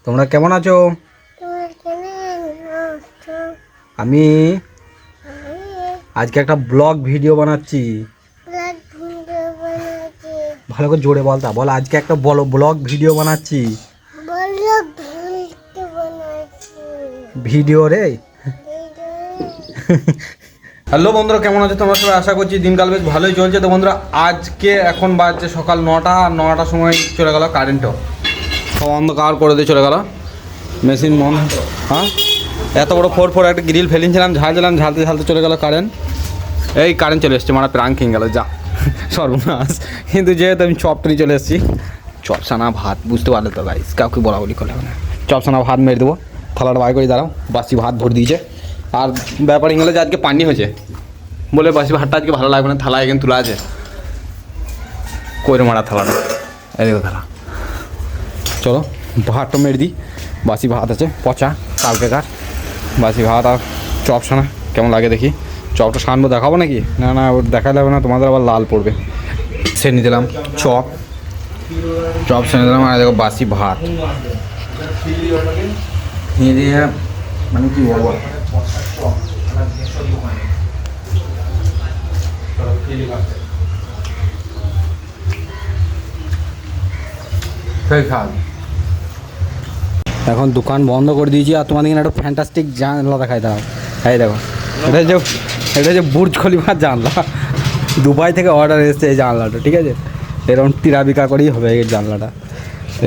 তোমরা কেমন আছো? আমি আজকে একটা ব্লগ ভিডিও বানাচ্ছি। ভালো করে জোরে বলতা বল, আজকে একটা বলো ব্লগ ভিডিও বানাচ্ছি। ভিডিও রে। হ্যালো বন্ধুরা, কেমন আছো তোমরা সবাই? আশা করছি দিনকাল বেশ ভালোই চলছে। তো বন্ধুরা, আজকে এখন বাজছে সকাল 9টা, আর 9টার সময় চলে গেল কারেন্টও, সব অন্ধকার করে দিয়ে চলে গেল। মেশিন মন, হ্যাঁ এত বড় 4 একটা গ্রিল ফেলিয়েছিলাম, ঝালছিলাম, ঝালতে ঝালতে চলে গেল কারেন্ট। এই কারেন্ট চলে এসছে, মানে প্রাণ খেয়ে গেল, যা সর্বনাশ। কিন্তু যেহেতু আমি চপটা নিয়ে চলে এসেছি, চপসানা ভাত, বুঝতে পারলে তো গাইস, কাউকে বলা বলি করলে না, চপসানা ভাত মেরে দেবো। থালাটা বাইর করে দাঁড়াও, বাসি ভাত ভরে দিয়েছে। আর ব্যাপার গেলে যে আজকে পানি হয়েছে বলে বাসি ভাতটা আজকে ভালো লাগবে না। থালা এখানে তোলা আছে, কইরে মারা থালাটা, এই দেখো থালা। চলো ভাতটা মেরে দিই, বাসি ভাত আছে পচা কালকেকার বাসি ভাত। আর চপ সানা কেমন লাগে দেখি। চপটা সানবো, দেখাবো নাকি? না না, ওর দেখা যাবে না, তোমাদের আবার লাল পড়বে। সে নিয়ে দিলাম চপ, চপ সে নিয়ে দিলাম। আর দেখো বাসি ভাত নিয়ে দিয়ে, মানে কি বলবো, এখন দোকান বন্ধ করে দিয়েছি। আর তোমাদের একটা ফ্যান্টাস্টিক জানলা দেখাই দাও। এই দেখো, এটা যে বুর্জ খলিফার জানলা, দুবাই থেকে অর্ডার এসেছে এই জানলাটা, ঠিক আছে? এরকম টিরাবিকা করেই হবে এই জানলাটা।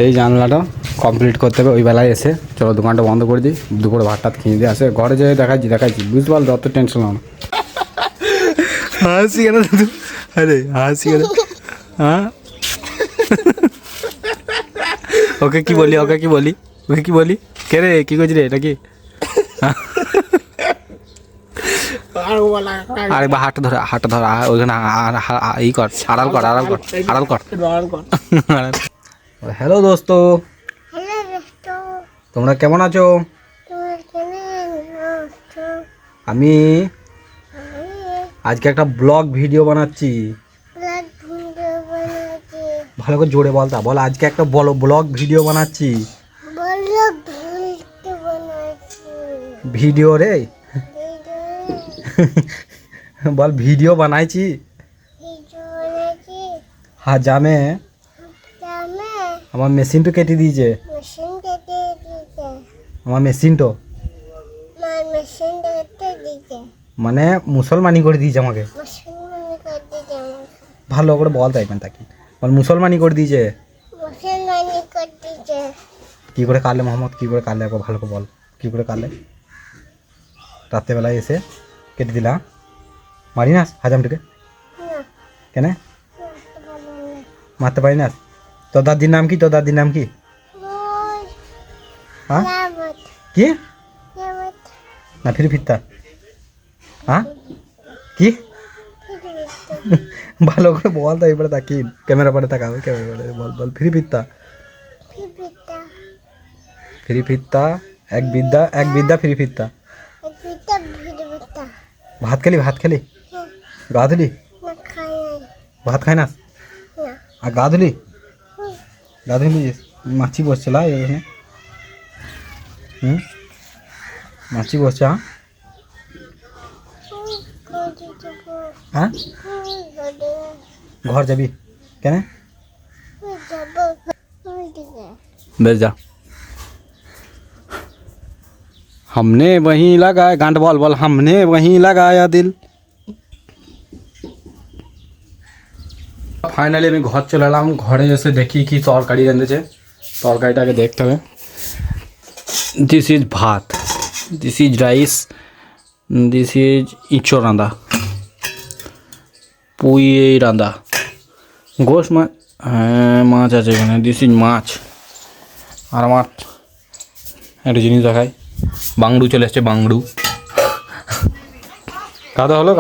এই জানলাটা কমপ্লিট করতে হবে ওই বেলায় এসে। চলো দোকানটা বন্ধ করে দিই, দুপুরে ভাত টাত খেয়ে দিয়ে আসে, ঘরে যেয়ে দেখাইছি বুঝতে পারলো, অত টেনশন নাও না। হাসি কেন? আরে হাসি কেন? হ্যাঁ ওকে কি বলি, ওকে কি বলি কে রে, কি করছি রে, এটা কি? আরে বা হাটটা ধর ওইখানে ই কর, আড়াল কর। হ্যালো দোস্ত, তোমরা কেমন আছো? আমি আজকে একটা ব্লগ ভিডিও বানাচ্ছি। ভালো করে জোরে বলতা বল, আজকে একটা ব্লগ ভিডিও বানাচ্ছি। ভিডিও রে বল, ভিডিও বানাইছি। হ্যাঁ জামে আমার মেশিনটা কেটে দিয়েছে। আমার মেশিনটা মানে মুসলমানি করে দিয়েছে আমাকে। ভালো করে বল, তাই তাকি বল, মুসলমানি করে দিয়েছে। কি করে কাটলে মোহাম্মদ, কি করে কাটলে, ভালো করে বল, কি করে কাটলে? রাত্রেবেলায় এসে কেটে দিলা, মারি না হাজামটিকে? কেন মারতে পারি না? তোর দাদির নাম কি? হ্যাঁ কি না ফিরি ফিরতা? হ্যাঁ কি? ভালো করে বল, তাই এবারে তাকি ক্যামেরা পরে তাকাবে, ক্যামেরা পরে বল ফিরি ফিরতা এক বিদ্যা ফিরি ফিরতা। ভাত খেলি গা ধুলি? ভাত খাই না আর গা ধুলি? মাছি বসছে লা এখানে। মাছি বসছে। হ্যাঁ ঘর যাবি কেন? বেশ যা। हमने वहीं लगाया, गांड बॉल हमने वहीं लगाया दिल। ফাইনালি আমি ঘর চলে এলাম। ঘরে এসে দেখি কি তরকারি রেঁধেছে। তরকারিটাকে দেখতে হবে। This is bhat, this is rice, this is ইঁচড় রাঁধা, পুঁই রাঁধা, গোশ মাছ, হ্যাঁ মাছ আছে এখানে, দিস ইজ মাছ। আর আমার একটা জিনিস দেখায়, বাংড়ু চলে এসছে, বাংড়ু। খাওয়া হলো।